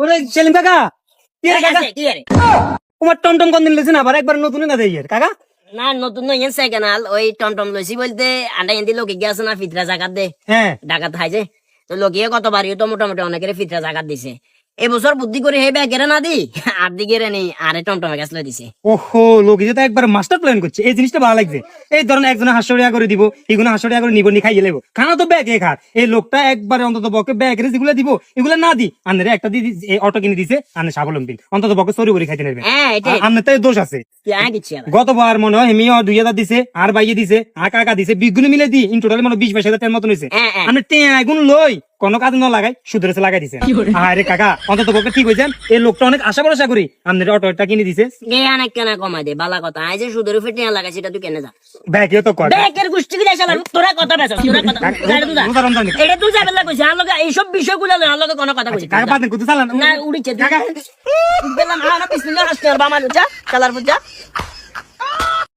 ওরে সেলিম কাকা কি রে কাকা কি রে তোমার টমটম কোন দিন লেছেন আবার একবার নতুন না দেই কাকা না নতুন নয় সেকেন্ড ওই টমটম লইছি বলতে আন্ডা এন্দি লোকে গিয়েছে না ফিতরা জাকাত দে হ্যাঁ ডাকাত খাইছে তো লোকে কতবারই তো মোটামুটি অনেকের ফিতরা জাকাত দিছে এবছর বুদ্ধি করে হে ব্যাগেরে না দি আর দিকে নেই আরে টমটমে গাছ লই দিছে ওহো লোক যেটা একবার মাস্টার প্ল্যান করছে এই জিনিসটা ভালো লাগছে এই ধরেন একজনে 500 টাকা করে দিব এগুলো 500 টাকা করে নিব নি খাইয়ে লেবো খানা তো ব্যাগে খার এই লোকটা একবার অন্তত বকে ব্যাগের যেগুলো দিব এগুলো না দি আনরে একটা দি অটো কিনে দিছে আনে স্বাবলম্বী অন্তত বকে চুরি করে খাইতে নেবে হ্যাঁ এটাই আনতে তো দোষ আছে তুই আগে গেছি গতবার মনে হয় হেমিও 2000 দিছে আর বাইয়ে দিছে আকা আকা দিছে বিগুলো মিলে দি ইন টোটাল মনে 20-22 হাজার মতন হইছে হ্যাঁ, হ্যাঁ। আমি গুণ লই কোন কাজ না লাগাই সুদের লাগাই দিছে আরে কাকা অন্তত বকে ঠিক হইছেন এই লোকটা অনেক আশা ভরসা করি আমাদের অটোটা কিনে দিছে গে অনেক কেনা কমাই দে বালা কথা আই যে সুদের উপরে টিয়া লাগাই সেটা তুই কেনে যা ব্যাগেও তো করে ব্যাগের গুষ্টি কি দেশালা তোরা কথা বেছ তোরা কথা এটা তুই যাবে লাগছে আর লগে এইসব বিষয়গুলো আর লগে কোনো কথা কইছিস কাকা বাদ কত চালান না উড়িছে কাকা বেলা না বিসমিল্লাহ আসতে আর বামা যা চালার বুঝা